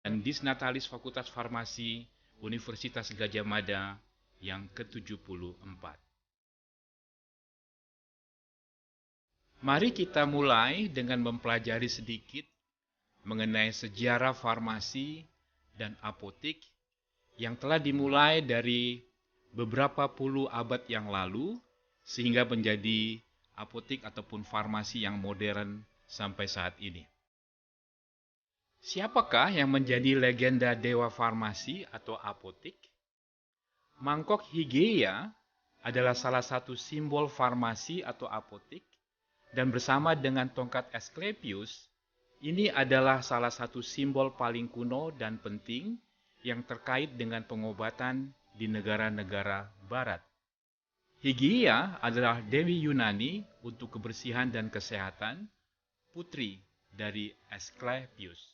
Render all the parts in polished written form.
dan Disnatalis Fakultas Farmasi Universitas Gadjah Mada yang ke-74. Mari kita mulai dengan mempelajari sedikit mengenai sejarah farmasi dan apotek yang telah dimulai dari beberapa puluh abad yang lalu sehingga menjadi apotek ataupun farmasi yang modern sampai saat ini. Siapakah yang menjadi legenda dewa farmasi atau apotek? Mangkok Hygieia adalah salah satu simbol farmasi atau apotek, dan bersama dengan tongkat Asclepius, ini adalah salah satu simbol paling kuno dan penting yang terkait dengan pengobatan di negara-negara barat. Hygieia adalah dewi Yunani untuk kebersihan dan kesehatan, putri dari Asclepius.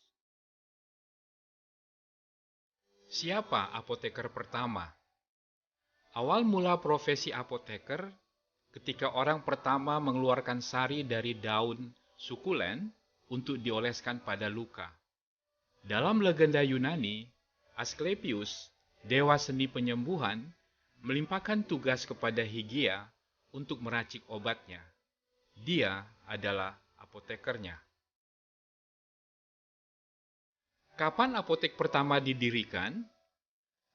Siapa apoteker pertama? Awal mula profesi apoteker ketika orang pertama mengeluarkan sari dari daun sukulen untuk dioleskan pada luka. Dalam legenda Yunani, Asclepius, dewa seni penyembuhan, melimpahkan tugas kepada Hygieia untuk meracik obatnya. Dia adalah apotekernya. Kapan apotek pertama didirikan?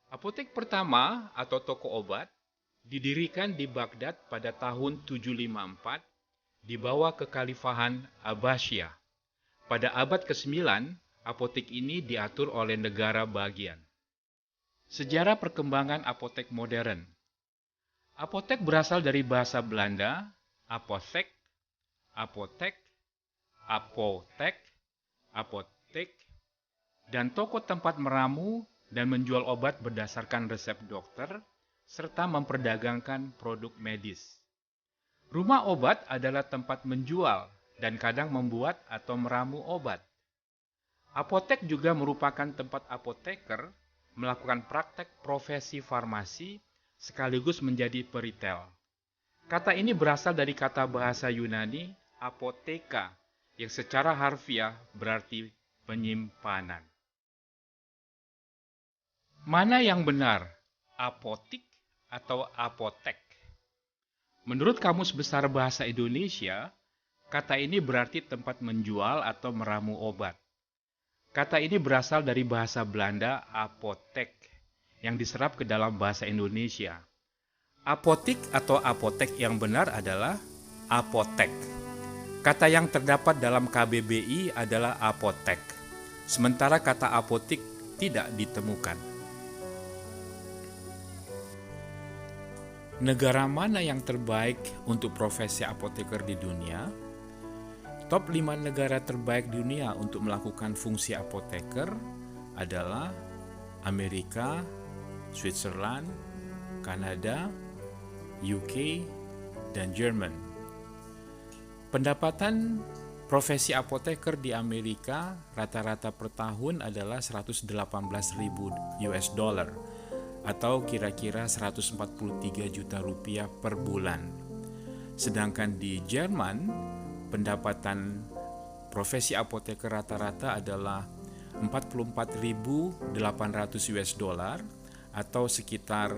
Apotek pertama atau toko obat didirikan di Baghdad pada tahun 754 di bawah kekhalifahan Abbasiyah. Pada abad ke-9, apotek ini diatur oleh negara bagian. Sejarah perkembangan apotek modern. Apotek berasal dari bahasa Belanda, apothek, apotek, apotek, apotek, dan toko tempat meramu dan menjual obat berdasarkan resep dokter, serta memperdagangkan produk medis. Rumah obat adalah tempat menjual dan kadang membuat atau meramu obat. Apotek juga merupakan tempat apoteker melakukan praktek profesi farmasi sekaligus menjadi peritel. Kata ini berasal dari kata bahasa Yunani apoteka yang secara harfiah berarti penyimpanan. Mana yang benar, apotik atau apotek? Menurut Kamus Besar Bahasa Indonesia, kata ini berarti tempat menjual atau meramu obat. Kata ini berasal dari bahasa Belanda apotek, yang diserap ke dalam bahasa Indonesia. Apotik atau apotek yang benar adalah apotek. Kata yang terdapat dalam KBBI adalah apotek, sementara kata apotik tidak ditemukan. Negara mana yang terbaik untuk profesi apoteker di dunia? Top 5 negara terbaik di dunia untuk melakukan fungsi apoteker adalah Amerika, Switzerland, Kanada, UK, dan Jerman. Pendapatan profesi apoteker di Amerika rata-rata per tahun adalah 118.000 US dollar atau kira-kira 143 juta rupiah per bulan. Sedangkan di Jerman, pendapatan profesi apoteker rata-rata adalah 44.800 US dollar atau sekitar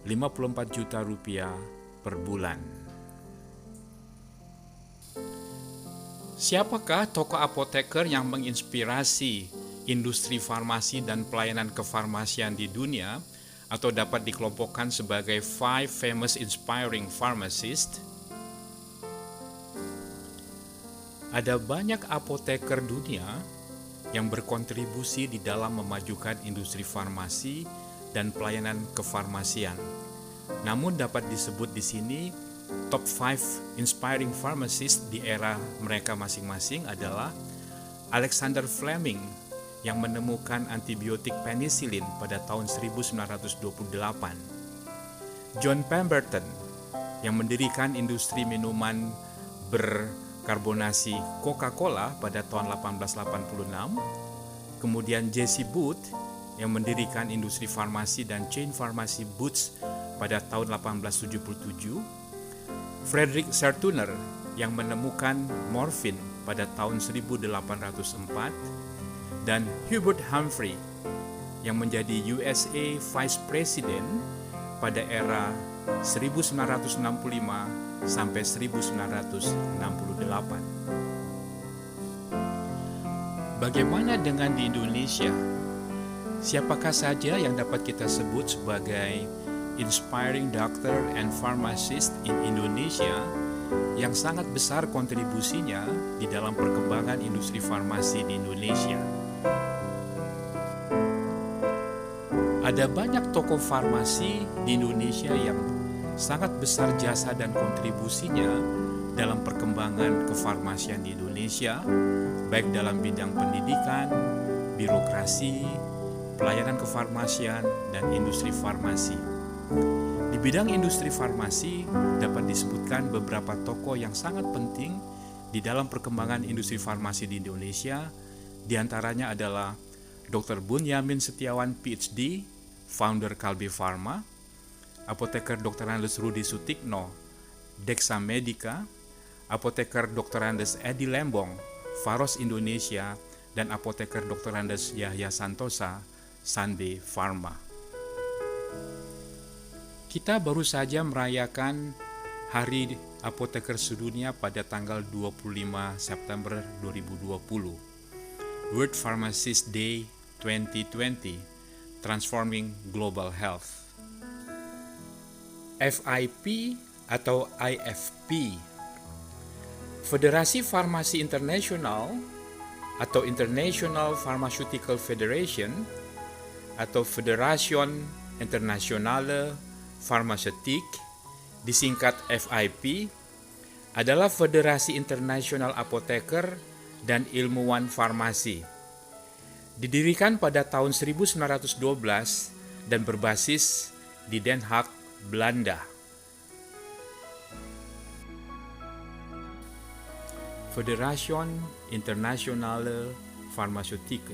54 juta rupiah per bulan. Siapakah tokoh apoteker yang menginspirasi industri farmasi dan pelayanan kefarmasian di dunia, atau dapat dikelompokkan sebagai 5 famous inspiring pharmacists? Ada banyak apoteker dunia yang berkontribusi di dalam memajukan industri farmasi dan pelayanan kefarmasian. Namun dapat disebut di sini top 5 inspiring pharmacists di era mereka masing-masing adalah Alexander Fleming yang menemukan antibiotik penicillin pada tahun 1928. John Pemberton yang mendirikan industri minuman berkarbonasi Coca-Cola pada tahun 1886. Kemudian Jesse Booth yang mendirikan industri farmasi dan chain farmasi Boots pada tahun 1877. Frederick Sertuner yang menemukan morfin pada tahun 1804. dan Hubert Humphrey yang menjadi USA Vice President pada era 1965 sampai 1968. Bagaimana dengan di Indonesia? Siapakah saja yang dapat kita sebut sebagai inspiring doctor and pharmacist in Indonesia yang sangat besar kontribusinya di dalam perkembangan industri farmasi di Indonesia? Ada banyak tokoh farmasi di Indonesia yang sangat besar jasa dan kontribusinya dalam perkembangan kefarmasian di Indonesia, baik dalam bidang pendidikan, birokrasi, pelayanan kefarmasian, dan industri farmasi. Di bidang industri farmasi dapat disebutkan beberapa tokoh yang sangat penting di dalam perkembangan industri farmasi di Indonesia. Di antaranya adalah Dr. Bunyamin Setiawan PhD, founder Kalbe Pharma, apoteker Dr. Andes Rudi Sutikno, Dexa Medica, apoteker Dr. Andes Edi Lembong, Faros Indonesia, dan apoteker Dr. Andes Yahya Santosa, Sanbe Pharma. Kita baru saja merayakan Hari Apoteker Sedunia pada tanggal 25 September 2020, World Pharmacist Day 2020, Transforming Global Health. FIP atau IFP, Federasi Farmasi Internasional atau International Pharmaceutical Federation atau Federation Internationale Pharmaceutique, disingkat FIP, adalah federasi internasional apoteker dan ilmuwan farmasi. Didirikan pada tahun 1912 dan berbasis di Den Haag, Belanda. Federation Internationale Pharmaceutique.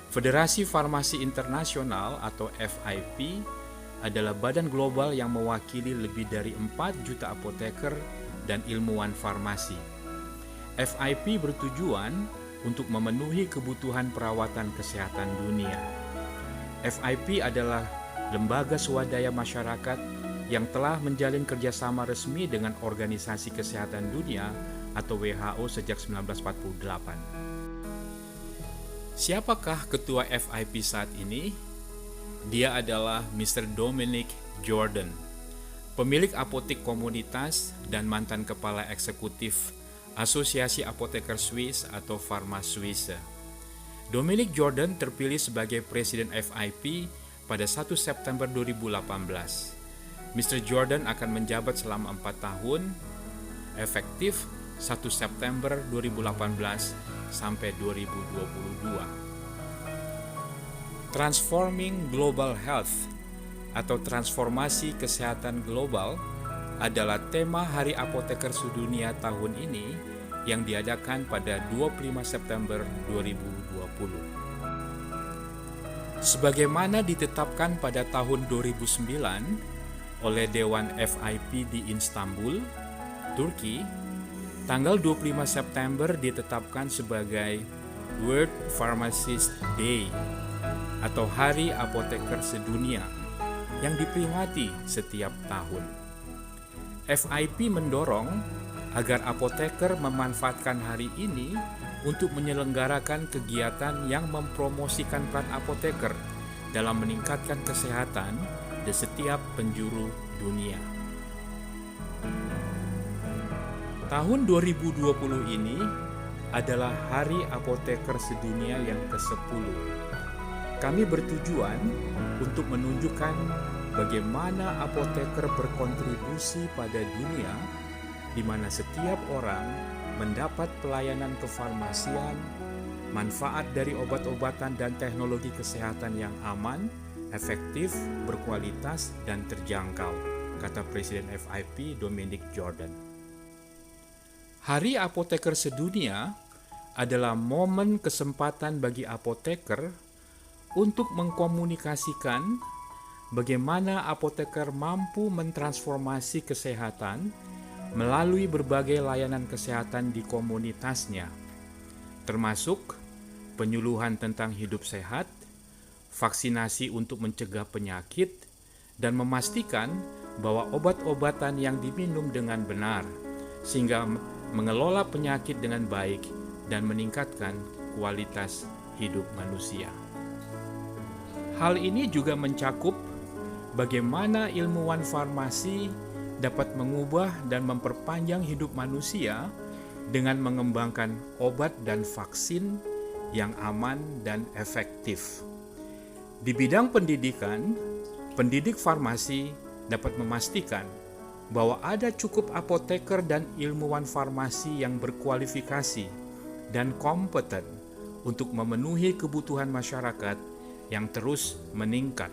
Federasi Farmasi Internasional atau FIP adalah badan global yang mewakili lebih dari 4 juta apoteker dan ilmuwan farmasi. FIP bertujuan untuk memenuhi kebutuhan perawatan kesehatan dunia. FIP adalah lembaga swadaya masyarakat yang telah menjalin kerjasama resmi dengan Organisasi Kesehatan Dunia atau WHO sejak 1948. Siapakah ketua FIP saat ini? Dia adalah Mr. Dominic Jordan, pemilik apotek komunitas dan mantan kepala eksekutif Asosiasi Apoteker Swiss atau Pharma Suisse. Dominic Jordan terpilih sebagai Presiden FIP pada 1 September 2018. Mr. Jordan akan menjabat selama 4 tahun, efektif 1 September 2018 sampai 2022. Transforming Global Health atau transformasi kesehatan global adalah tema Hari Apoteker Sedunia tahun ini yang diadakan pada 25 September 2020. Sebagaimana ditetapkan pada tahun 2009 oleh Dewan FIP di Istanbul, Turki, tanggal 25 September ditetapkan sebagai World Pharmacist Day atau Hari Apoteker Sedunia yang diperingati setiap tahun. FIP mendorong agar apoteker memanfaatkan hari ini untuk menyelenggarakan kegiatan yang mempromosikan peran apoteker dalam meningkatkan kesehatan di setiap penjuru dunia. Tahun 2020 ini adalah Hari Apoteker Sedunia yang ke-10. Kami bertujuan untuk menunjukkan bagaimana apoteker berkontribusi pada dunia di mana setiap orang mendapat pelayanan kefarmasian, manfaat dari obat-obatan dan teknologi kesehatan yang aman, efektif, berkualitas, dan terjangkau, kata Presiden FIP Dominic Jordan. Hari Apoteker Sedunia adalah momen kesempatan bagi apoteker untuk mengkomunikasikan bagaimana apoteker mampu mentransformasi kesehatan melalui berbagai layanan kesehatan di komunitasnya, termasuk penyuluhan tentang hidup sehat, vaksinasi untuk mencegah penyakit, dan memastikan bahwa obat-obatan yang diminum dengan benar, sehingga mengelola penyakit dengan baik dan meningkatkan kualitas hidup manusia. Hal ini juga mencakup bagaimana ilmuwan farmasi dapat mengubah dan memperpanjang hidup manusia dengan mengembangkan obat dan vaksin yang aman dan efektif. Di bidang pendidikan, pendidik farmasi dapat memastikan bahwa ada cukup apoteker dan ilmuwan farmasi yang berkualifikasi dan kompeten untuk memenuhi kebutuhan masyarakat yang terus meningkat.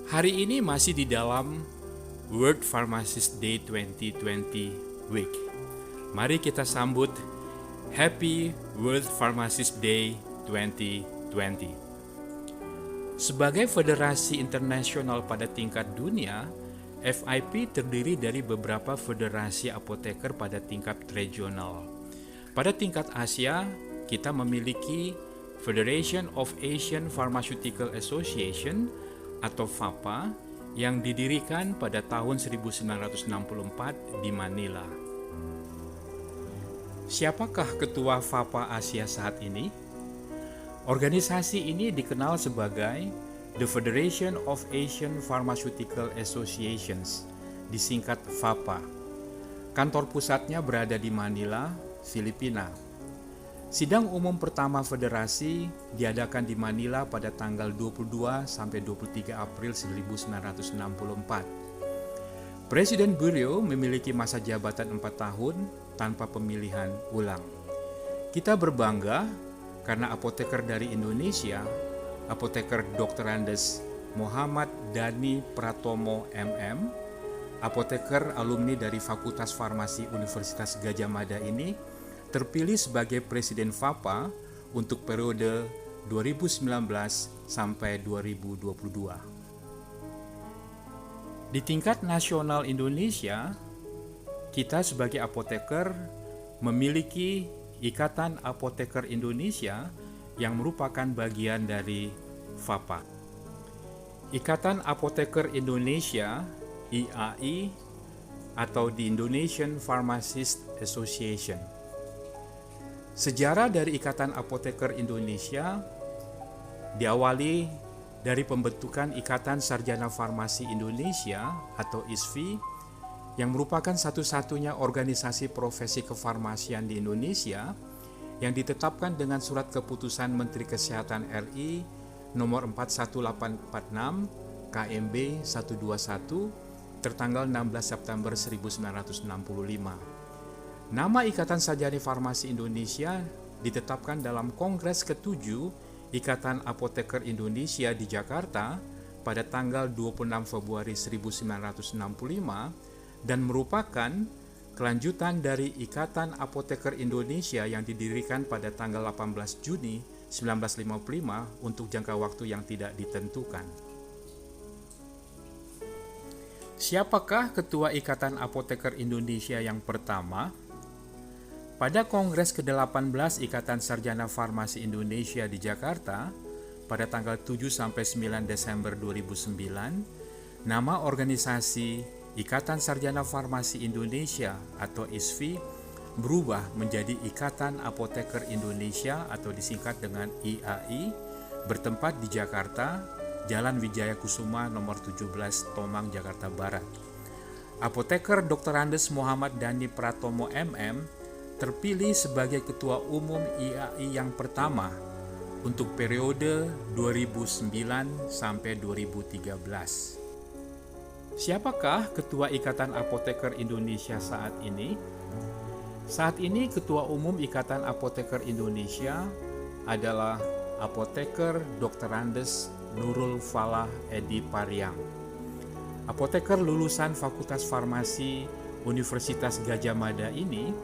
Hari ini masih di dalam World Pharmacist Day 2020 Week. Mari kita sambut Happy World Pharmacist Day 2020. Sebagai federasi internasional pada tingkat dunia, FIP terdiri dari beberapa federasi apoteker pada tingkat regional. Pada tingkat Asia, kita memiliki Federation of Asian Pharmaceutical Association atau FAPA yang didirikan pada tahun 1964 di Manila. Siapakah ketua FAPA Asia saat ini? Organisasi ini dikenal sebagai The Federation of Asian Pharmaceutical Associations, disingkat FAPA. Kantor pusatnya berada di Manila, Filipina. Sidang umum pertama federasi diadakan di Manila pada tanggal 22 sampai 23 April 1964. Presiden Bureau memiliki masa jabatan 4 tahun tanpa pemilihan ulang. Kita berbangga karena apoteker dari Indonesia, apoteker Dr. Andes Muhammad Dhani Pratomo MM, apoteker alumni dari Fakultas Farmasi Universitas Gadjah Mada ini terpilih sebagai Presiden FAPA untuk periode 2019 sampai 2022. Di tingkat nasional Indonesia, kita sebagai apoteker memiliki Ikatan Apoteker Indonesia yang merupakan bagian dari FAPA. Ikatan Apoteker Indonesia (IAI) atau the Indonesian Pharmacist Association. Sejarah dari Ikatan Apoteker Indonesia diawali dari pembentukan Ikatan Sarjana Farmasi Indonesia atau ISFI yang merupakan satu-satunya organisasi profesi kefarmasian di Indonesia yang ditetapkan dengan surat keputusan Menteri Kesehatan RI nomor 41846 KMB 121 tertanggal 16 September 1965. Nama Ikatan Sarjana Farmasi Indonesia ditetapkan dalam Kongres ke-7 Ikatan Apoteker Indonesia di Jakarta pada tanggal 26 Februari 1965 dan merupakan kelanjutan dari Ikatan Apoteker Indonesia yang didirikan pada tanggal 18 Juni 1955 untuk jangka waktu yang tidak ditentukan. Siapakah Ketua Ikatan Apoteker Indonesia yang pertama? Pada Kongres ke-18 Ikatan Sarjana Farmasi Indonesia di Jakarta pada tanggal 7-9 Desember 2009, nama organisasi Ikatan Sarjana Farmasi Indonesia atau ISFI berubah menjadi Ikatan Apoteker Indonesia atau disingkat dengan IAI, bertempat di Jakarta, Jalan Wijaya Kusuma nomor 17 Tomang, Jakarta Barat. Apoteker Dr. Andes Muhammad Dhani Pratomo MM terpilih sebagai Ketua Umum IAI yang pertama untuk periode 2009 sampai 2013. Siapakah Ketua Ikatan Apoteker Indonesia saat ini? Saat ini Ketua Umum Ikatan Apoteker Indonesia adalah Apoteker Dr. Andes Nurul Falah Edi Pariang. Apoteker lulusan Fakultas Farmasi Universitas Gadjah Mada ini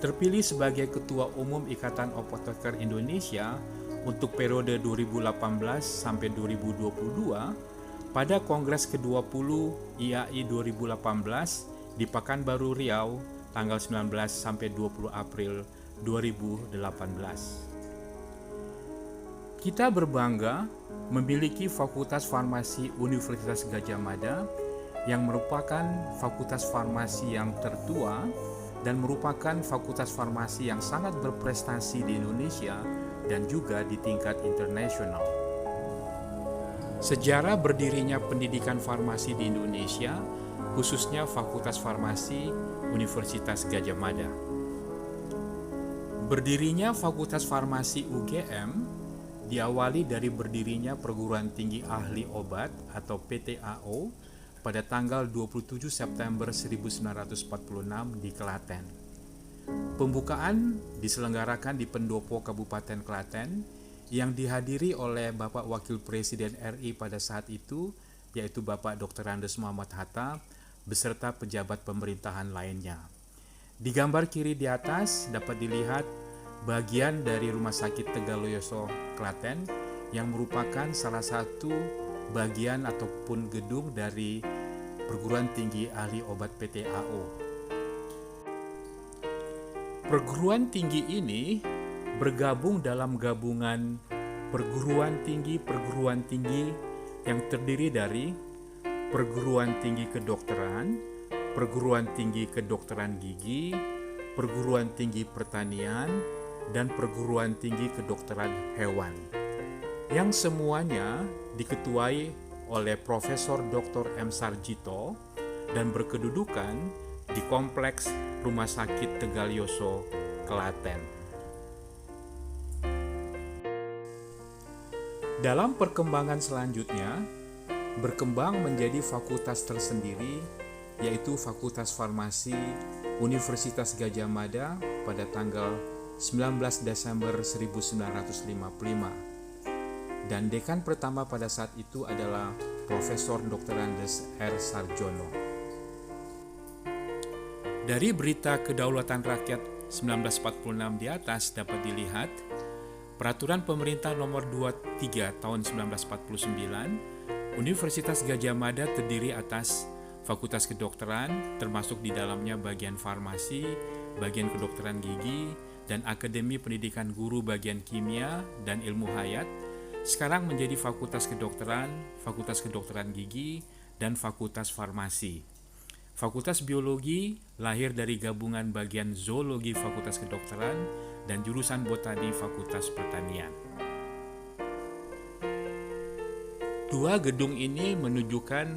terpilih sebagai Ketua Umum Ikatan Apoteker Indonesia untuk periode 2018 sampai 2022 pada Kongres ke-20 IAI 2018 di Pekanbaru Riau tanggal 19 sampai 20 April 2018. Kita berbangga memiliki Fakultas Farmasi Universitas Gadjah Mada yang merupakan fakultas farmasi yang tertua dan merupakan fakultas farmasi yang sangat berprestasi di Indonesia dan juga di tingkat internasional. Sejarah berdirinya pendidikan farmasi di Indonesia, khususnya Fakultas Farmasi Universitas Gadjah Mada. Berdirinya Fakultas Farmasi UGM diawali dari berdirinya Perguruan Tinggi Ahli Obat atau PTAO pada tanggal 27 September 1946 di Klaten. Pembukaan diselenggarakan di Pendopo Kabupaten Klaten yang dihadiri oleh Bapak Wakil Presiden RI pada saat itu, yaitu Bapak Dr. Andes Muhammad Hatta, beserta pejabat pemerintahan lainnya. Di gambar kiri di atas dapat dilihat bagian dari Rumah Sakit Tegalloyoso Klaten yang merupakan salah satu bagian ataupun gedung dari Perguruan Tinggi Ahli Obat PTAO. Perguruan tinggi ini bergabung dalam gabungan perguruan tinggi yang terdiri dari Perguruan Tinggi Kedokteran, Perguruan Tinggi Kedokteran Gigi, Perguruan Tinggi Pertanian, dan Perguruan Tinggi Kedokteran Hewan, yang semuanya diketuai oleh Profesor Dr. M. Sarjito dan berkedudukan di Kompleks Rumah Sakit Tegalloyoso, Klaten. Dalam perkembangan selanjutnya, berkembang menjadi fakultas tersendiri, yaitu Fakultas Farmasi Universitas Gadjah Mada pada tanggal 19 Desember 1955. Dan dekan pertama pada saat itu adalah Profesor Dr. Andes R. Sarjono. Dari berita Kedaulatan Rakyat 1946 di atas dapat dilihat Peraturan Pemerintah Nomor 23 Tahun 1949, Universitas Gadjah Mada terdiri atas Fakultas Kedokteran, termasuk di dalamnya bagian farmasi, bagian kedokteran gigi, dan Akademi Pendidikan Guru bagian kimia dan ilmu hayat, sekarang menjadi Fakultas Kedokteran, Fakultas Kedokteran Gigi, dan Fakultas Farmasi. Fakultas Biologi lahir dari gabungan bagian Zoologi Fakultas Kedokteran dan jurusan Botani Fakultas Pertanian. Dua gedung ini menunjukkan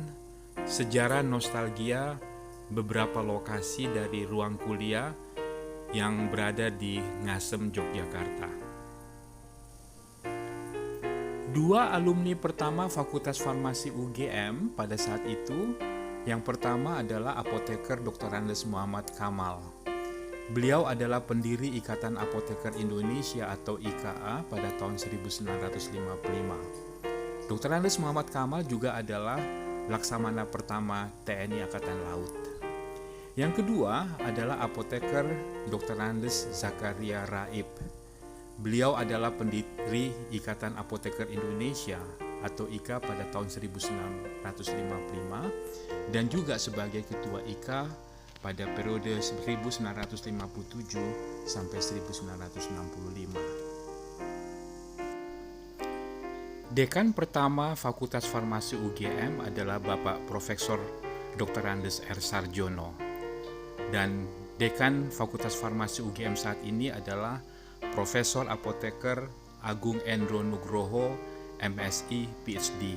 sejarah nostalgia beberapa lokasi dari ruang kuliah yang berada di Ngasem, Yogyakarta. Dua alumni pertama Fakultas Farmasi UGM pada saat itu, yang pertama adalah apoteker Dr. Andes Muhammad Kamal. Beliau adalah pendiri Ikatan Apoteker Indonesia atau IKA pada tahun 1955. Dr. Andes Muhammad Kamal juga adalah Laksamana pertama TNI Angkatan Laut. Yang kedua adalah apoteker Dr. Andes Zakaria Raib. Beliau adalah pendiri Ikatan Apoteker Indonesia atau IKA pada tahun 1955 dan juga sebagai ketua IKA pada periode 1957 sampai 1965. Dekan pertama Fakultas Farmasi UGM adalah Bapak Profesor Dr. Andes R. Sarjono. Dan Dekan Fakultas Farmasi UGM saat ini adalah Profesor Apoteker Agung Endro Nugroho, MSI, PhD.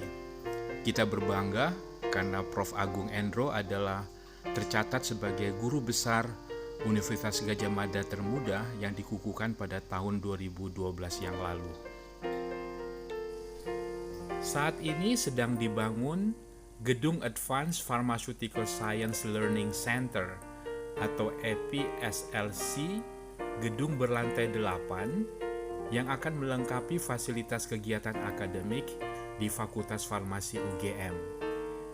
Kita berbangga karena Prof. Agung Endro adalah tercatat sebagai guru besar Universitas Gadjah Mada termuda yang dikukuhkan pada tahun 2012 yang lalu. Saat ini sedang dibangun Gedung Advanced Pharmaceutical Science Learning Center atau EPSLC, gedung berlantai 8 yang akan melengkapi fasilitas kegiatan akademik di Fakultas Farmasi UGM.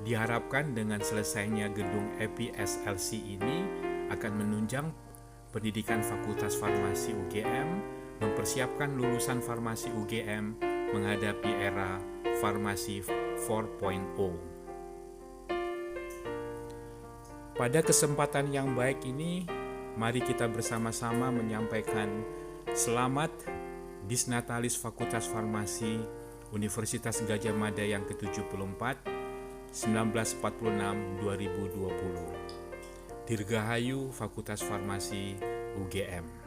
Diharapkan dengan selesainya gedung EPSLC ini akan menunjang pendidikan Fakultas Farmasi UGM, mempersiapkan lulusan farmasi UGM menghadapi era Farmasi 4.0. Pada kesempatan yang baik ini, mari kita bersama-sama menyampaikan selamat Disnatalis Fakultas Farmasi Universitas Gadjah Mada yang ke-74 1946-2020. Dirgahayu Fakultas Farmasi UGM.